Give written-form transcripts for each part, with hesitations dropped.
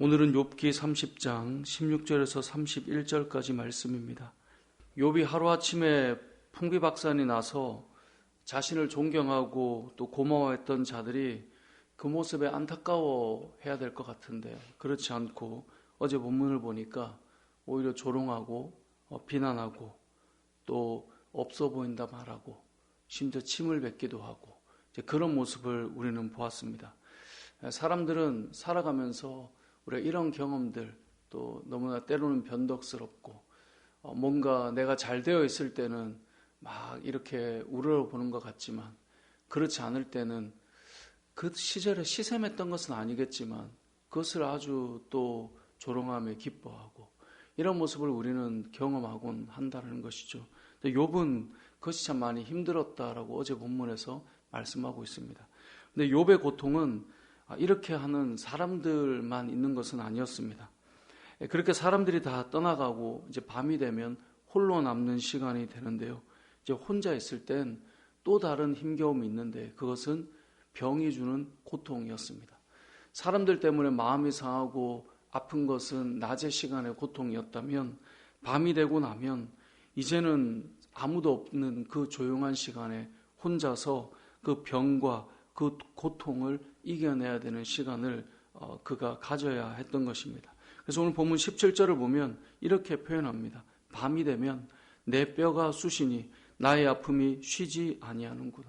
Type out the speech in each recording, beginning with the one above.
오늘은 욥기 30장 16절에서 31절까지 말씀입니다. 욥이 하루아침에 풍비박산이 나서 자신을 존경하고 또 고마워했던 자들이 그 모습에 안타까워해야 될 것 같은데 그렇지 않고 어제 본문을 보니까 오히려 조롱하고 비난하고 또 없어 보인다 말하고 심지어 침을 뱉기도 하고 그런 모습을 우리는 보았습니다. 사람들은 살아가면서 우리가 이런 경험들 또 너무나 때로는 변덕스럽고 뭔가 내가 잘 되어 있을 때는 막 이렇게 우러러보는 것 같지만 그렇지 않을 때는 그 시절에 시샘했던 것은 아니겠지만 그것을 아주 또 조롱하며 기뻐하고 이런 모습을 우리는 경험하곤 한다는 것이죠. 욥은 그것이 참 많이 힘들었다라고 어제 본문에서 말씀하고 있습니다. 근데 욥의 고통은 이렇게 하는 사람들만 있는 것은 아니었습니다. 그렇게 사람들이 다 떠나가고 이제 밤이 되면 홀로 남는 시간이 되는데요. 이제 혼자 있을 땐 또 다른 힘겨움이 있는데 그것은 병이 주는 고통이었습니다. 사람들 때문에 마음이 상하고 아픈 것은 낮의 시간의 고통이었다면 밤이 되고 나면 이제는 아무도 없는 그 조용한 시간에 혼자서 그 병과 그 고통을 이겨내야 되는 시간을 그가 가져야 했던 것입니다. 그래서 오늘 본문 17절을 보면 이렇게 표현합니다. 밤이 되면 내 뼈가 쑤시니 나의 아픔이 쉬지 아니하는구나.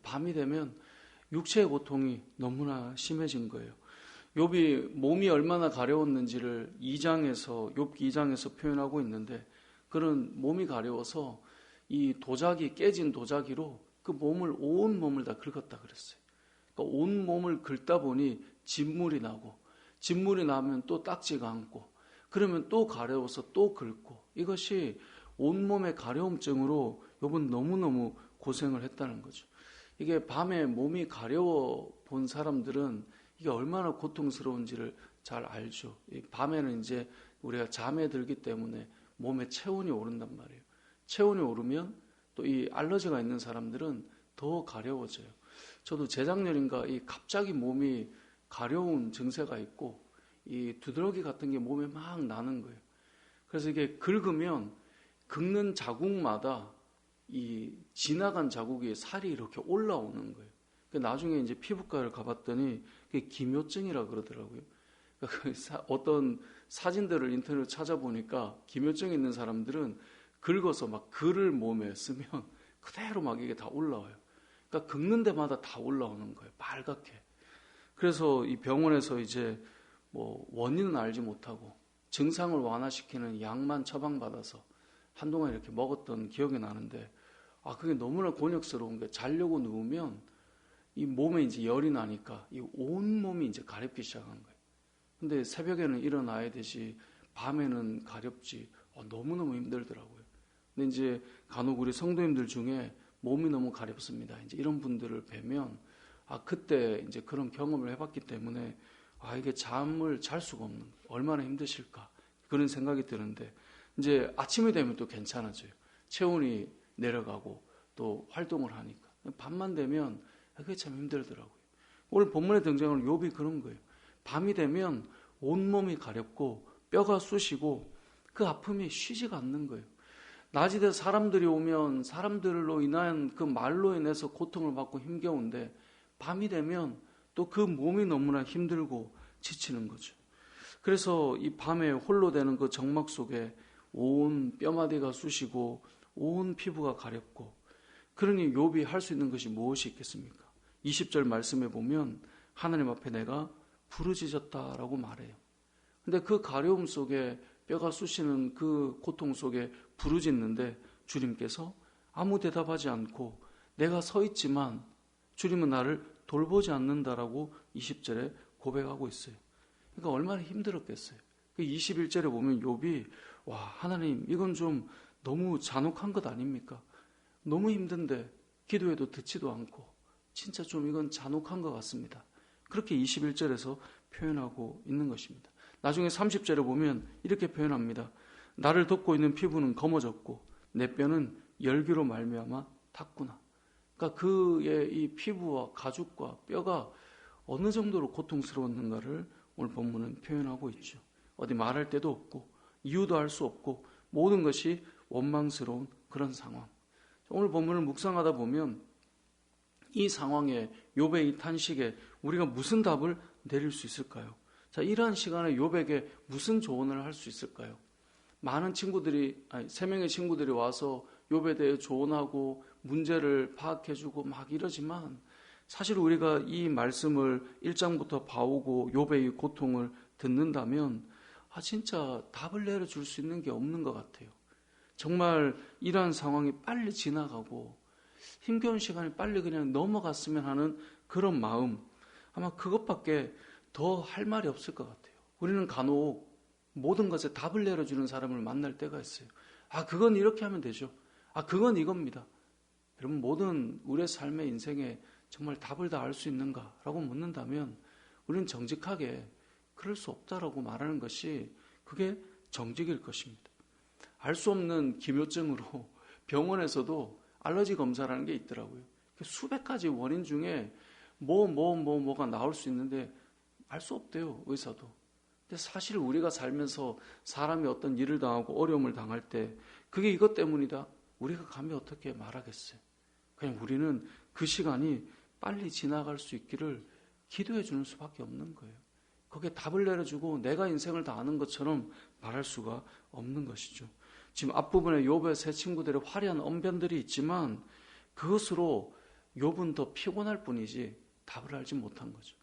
밤이 되면 육체의 고통이 너무나 심해진 거예요. 욥이 몸이 얼마나 가려웠는지를 욥기 2장에서 표현하고 있는데 그런 몸이 가려워서 이 도자기 깨진 도자기로 그 온 몸을 다 긁었다 그랬어요. 그러니까 온 몸을 긁다 보니 진물이 나고 진물이 나면 또 딱지가 않고 그러면 또 가려워서 또 긁고 이것이 온몸의 가려움증으로 욥은 너무너무 고생을 했다는 거죠. 이게 밤에 몸이 가려워 본 사람들은 이게 얼마나 고통스러운지를 잘 알죠. 밤에는 이제 우리가 잠에 들기 때문에 몸에 체온이 오른단 말이에요. 체온이 오르면 또 이 알러지가 있는 사람들은 더 가려워져요. 저도 재작년인가 갑자기 몸이 가려운 증세가 있고 이 두드러기 같은 게 몸에 막 나는 거예요. 그래서 이게 긁으면 긁는 자국마다 이 지나간 자국에 살이 이렇게 올라오는 거예요. 나중에 이제 피부과를 가봤더니 그게 기묘증이라 그러더라고요. 어떤 사진들을 인터넷으로 찾아보니까 기묘증 있는 사람들은 긁어서 막 글을 몸에 쓰면 그대로 막 이게 다 올라와요. 그러니까 긁는 데마다 다 올라오는 거예요. 빨갛게. 그래서 이 병원에서 이제 뭐 원인은 알지 못하고 증상을 완화시키는 약만 처방받아서 한동안 이렇게 먹었던 기억이 나는데 그게 너무나 곤욕스러운 게 자려고 누우면 이 몸에 이제 열이 나니까 이 온 몸이 이제 가렵기 시작한 거예요. 근데 새벽에는 일어나야 되지 밤에는 가렵지 너무너무 힘들더라고요. 근데 이제 간혹 우리 성도님들 중에 몸이 너무 가렵습니다. 이제 이런 분들을 뵈면 그때 이제 그런 경험을 해봤기 때문에 이게 잠을 잘 수가 없는 거예요. 얼마나 힘드실까 그런 생각이 드는데 이제 아침이 되면 또 괜찮아져요. 체온이 내려가고 또 활동을 하니까 밤만 되면 그게 참 힘들더라고요. 오늘 본문에 등장하는 욥이 그런 거예요. 밤이 되면 온몸이 가렵고 뼈가 쑤시고 그 아픔이 쉬지가 않는 거예요. 낮이 돼서 사람들이 오면 사람들로 인한 그 말로 인해서 고통을 받고 힘겨운데 밤이 되면 또 그 몸이 너무나 힘들고 지치는 거죠. 그래서 이 밤에 홀로 되는 그 정막 속에 온 뼈마디가 쑤시고 온 피부가 가렵고 그러니 욥이 할 수 있는 것이 무엇이 있겠습니까? 20절 말씀에 보면 하나님 앞에 내가 부르짖었다라고 말해요. 근데 그 가려움 속에 뼈가 쑤시는 그 고통 속에 부르짖는데 주님께서 아무 대답하지 않고 내가 서 있지만 주님은 나를 돌보지 않는다라고 20절에 고백하고 있어요. 그러니까 얼마나 힘들었겠어요. 21절에 보면 욥이 하나님 이건 좀 너무 잔혹한 것 아닙니까? 너무 힘든데 기도해도 듣지도 않고 진짜 좀 이건 잔혹한 것 같습니다. 그렇게 21절에서 표현하고 있는 것입니다. 나중에 30절에 보면 이렇게 표현합니다. 나를 덮고 있는 피부는 검어졌고 내 뼈는 열기로 말미암아 탔구나. 그러니까 그의 이 피부와 가죽과 뼈가 어느 정도로 고통스러웠는가를 오늘 본문은 표현하고 있죠. 어디 말할 데도 없고 이유도 알 수 없고 모든 것이 원망스러운 그런 상황. 오늘 본문을 묵상하다 보면 이 상황에, 욥의 이 탄식에 우리가 무슨 답을 내릴 수 있을까요? 자, 이러한 시간에 욥에게 무슨 조언을 할 수 있을까요? 많은 친구들이, 3명의 친구들이 와서 욥에 대해 조언하고 문제를 파악해주고 막 이러지만 사실 우리가 이 말씀을 1장부터 봐오고 욥의 이 고통을 듣는다면 진짜 답을 내려줄 수 있는 게 없는 것 같아요. 정말 이러한 상황이 빨리 지나가고 힘겨운 시간이 빨리 그냥 넘어갔으면 하는 그런 마음, 아마 그것밖에 더 할 말이 없을 것 같아요. 우리는 간혹 모든 것에 답을 내려주는 사람을 만날 때가 있어요. 그건 이렇게 하면 되죠. 그건 이겁니다. 여러분, 모든 우리의 삶의 인생에 정말 답을 다 알 수 있는가라고 묻는다면 우리는 정직하게 그럴 수 없다라고 말하는 것이 그게 정직일 것입니다. 알 수 없는 기묘증으로 병원에서도 알러지 검사라는 게 있더라고요. 수백 가지 원인 중에 뭐가 나올 수 있는데 알 수 없대요, 의사도. 근데 사실 우리가 살면서 사람이 어떤 일을 당하고 어려움을 당할 때 그게 이것 때문이다, 우리가 감히 어떻게 말하겠어요? 그냥 우리는 그 시간이 빨리 지나갈 수 있기를 기도해 주는 수밖에 없는 거예요. 거기에 답을 내려주고 내가 인생을 다 아는 것처럼 말할 수가 없는 것이죠. 지금 앞부분에 욥의 세 친구들의 화려한 언변들이 있지만 그것으로 욥은 더 피곤할 뿐이지 답을 알지 못한 거죠.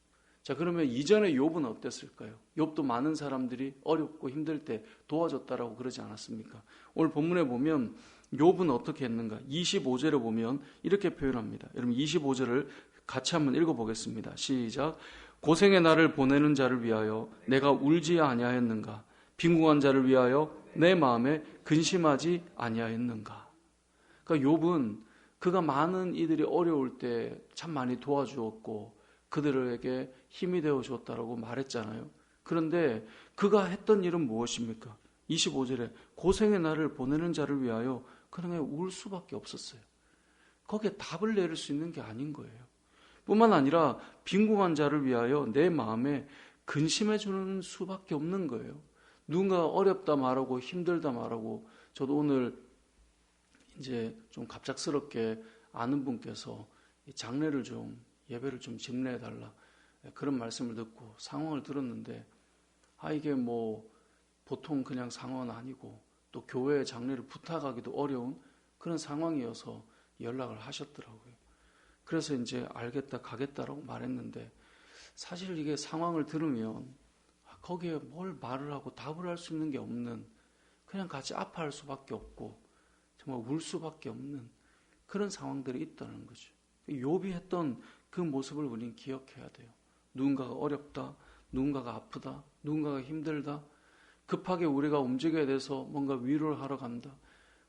자, 그러면 이전에 욥은 어땠을까요? 욥도 많은 사람들이 어렵고 힘들 때 도와줬다라고 그러지 않았습니까? 오늘 본문에 보면 욥은 어떻게 했는가? 25절에 보면 이렇게 표현합니다. 여러분 25절을 같이 한번 읽어보겠습니다. 시작. 고생의 날을 보내는 자를 위하여 내가 울지 아니하였는가? 빈궁한 자를 위하여 내 마음에 근심하지 아니하였는가? 그러니까 욥은 그가 많은 이들이 어려울 때 참 많이 도와주었고 그들에게 힘이 되어 주었다라고 말했잖아요. 그런데 그가 했던 일은 무엇입니까? 25절에 고생의 날을 보내는 자를 위하여 그냥 울 수밖에 없었어요. 거기에 답을 내릴 수 있는 게 아닌 거예요. 뿐만 아니라 빈궁한 자를 위하여 내 마음에 근심해 주는 수밖에 없는 거예요. 누군가 어렵다 말하고 힘들다 말하고, 저도 오늘 이제 좀 갑작스럽게 아는 분께서 장례를 좀, 예배를 좀 집례해 달라, 그런 말씀을 듣고 상황을 들었는데 이게 뭐 보통 그냥 상황은 아니고 또 교회에 장례를 부탁하기도 어려운 그런 상황이어서 연락을 하셨더라고요. 그래서 이제 알겠다 가겠다라고 말했는데 사실 이게 상황을 들으면 거기에 뭘 말을 하고 답을 할 수 있는 게 없는, 그냥 같이 아파할 수밖에 없고 정말 울 수밖에 없는 그런 상황들이 있다는 거죠. 욥이 했던 그 모습을 우리는 기억해야 돼요. 누군가가 어렵다, 누군가가 아프다, 누군가가 힘들다, 급하게 우리가 움직여야 돼서 뭔가 위로를 하러 간다.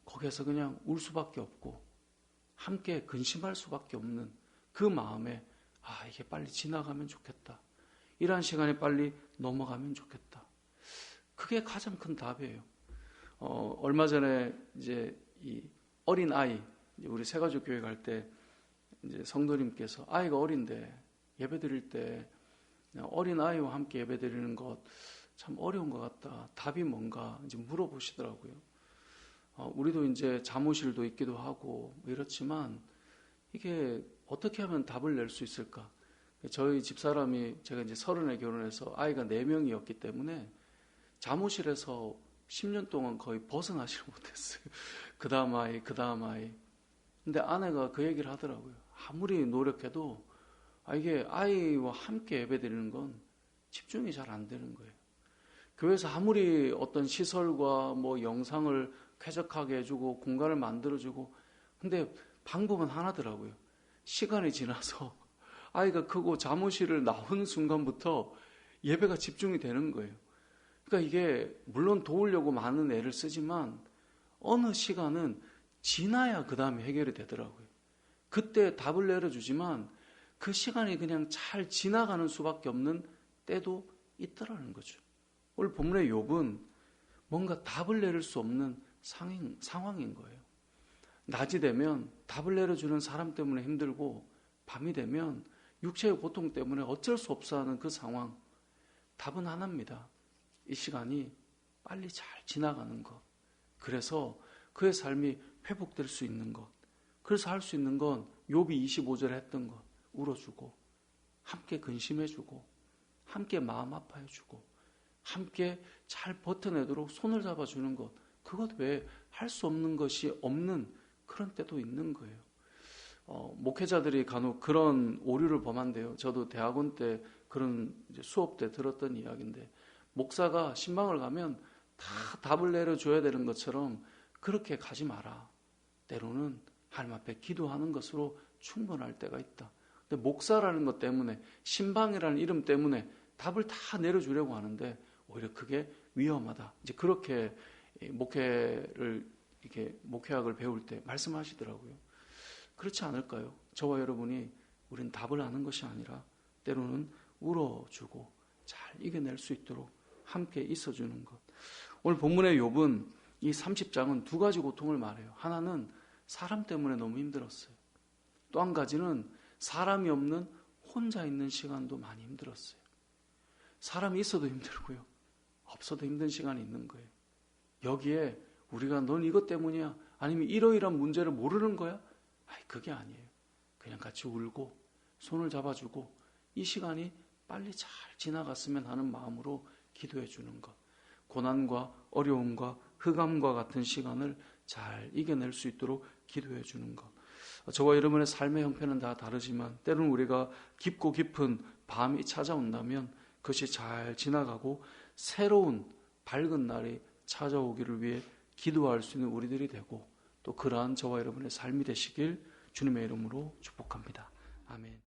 거기에서 그냥 울 수밖에 없고 함께 근심할 수밖에 없는 그 마음에 이게 빨리 지나가면 좋겠다. 이러한 시간이 빨리 넘어가면 좋겠다. 그게 가장 큰 답이에요. 얼마 전에 이제 이 어린 아이, 우리 새가족 교회 갈 때 이제 성도님께서 아이가 어린데 예배 드릴 때 어린 아이와 함께 예배 드리는 것 참 어려운 것 같다. 답이 뭔가 이제 물어보시더라고요. 우리도 이제 사무실도 있기도 하고 이렇지만 이게 어떻게 하면 답을 낼 수 있을까? 저희 집사람이, 제가 이제 30에 결혼해서 아이가 4명이었기 때문에 사무실에서 10년 동안 거의 벗어나지를 못했어요. 그 다음 아이. 근데 아내가 그 얘기를 하더라고요. 아무리 노력해도 이게 아이와 함께 예배 드리는 건 집중이 잘 안 되는 거예요. 교회에서 아무리 어떤 시설과 뭐 영상을 쾌적하게 해주고 공간을 만들어주고, 근데 방법은 하나더라고요. 시간이 지나서 아이가 크고 사무실을 나오는 순간부터 예배가 집중이 되는 거예요. 그러니까 이게 물론 도우려고 많은 애를 쓰지만 어느 시간은 지나야 그 다음에 해결이 되더라고요. 그때 답을 내려주지만 그 시간이 그냥 잘 지나가는 수밖에 없는 때도 있더라는 거죠. 오늘 본문의 욥은 뭔가 답을 내릴 수 없는 상황인 거예요. 낮이 되면 답을 내려주는 사람 때문에 힘들고 밤이 되면 육체의 고통 때문에 어쩔 수 없어 하는 그 상황. 답은 하나입니다. 이 시간이 빨리 잘 지나가는 것. 그래서 그의 삶이 회복될 수 있는 것. 그래서 할 수 있는 건 욥이 25절에 했던 것. 울어주고 함께 근심해주고 함께 마음 아파해주고 함께 잘 버텨내도록 손을 잡아주는 것. 그것 외에 할 수 없는 것이 없는 그런 때도 있는 거예요. 목회자들이 간혹 그런 오류를 범한대요. 저도 대학원 때 그런 수업 때 들었던 이야기인데, 목사가 신방을 가면 다 답을 내려줘야 되는 것처럼 그렇게 가지 마라. 때로는 하나님 앞에 기도하는 것으로 충분할 때가 있다. 근데 목사라는 것 때문에, 신방이라는 이름 때문에 답을 다 내려주려고 하는데 오히려 그게 위험하다. 이제 그렇게 목회학을 배울 때 말씀하시더라고요. 그렇지 않을까요? 저와 여러분이 우린 답을 아는 것이 아니라 때로는 울어주고 잘 이겨낼 수 있도록 함께 있어주는 것. 오늘 본문의 욥은 이 30장은 두 가지 고통을 말해요. 하나는 사람 때문에 너무 힘들었어요. 또 한 가지는 사람이 없는 혼자 있는 시간도 많이 힘들었어요. 사람이 있어도 힘들고요, 없어도 힘든 시간이 있는 거예요. 여기에 우리가 넌 이것 때문이야, 아니면 이러이러한 문제를 모르는 거야? 그게 아니에요. 그냥 같이 울고 손을 잡아주고 이 시간이 빨리 잘 지나갔으면 하는 마음으로 기도해 주는 것. 고난과 어려움과 흑암과 같은 시간을 잘 이겨낼 수 있도록 기도해 주는 것. 저와 여러분의 삶의 형편은 다 다르지만 때로는 우리가 깊고 깊은 밤이 찾아온다면 그것이 잘 지나가고 새로운 밝은 날이 찾아오기를 위해 기도할 수 있는 우리들이 되고, 또 그러한 저와 여러분의 삶이 되시길 주님의 이름으로 축복합니다.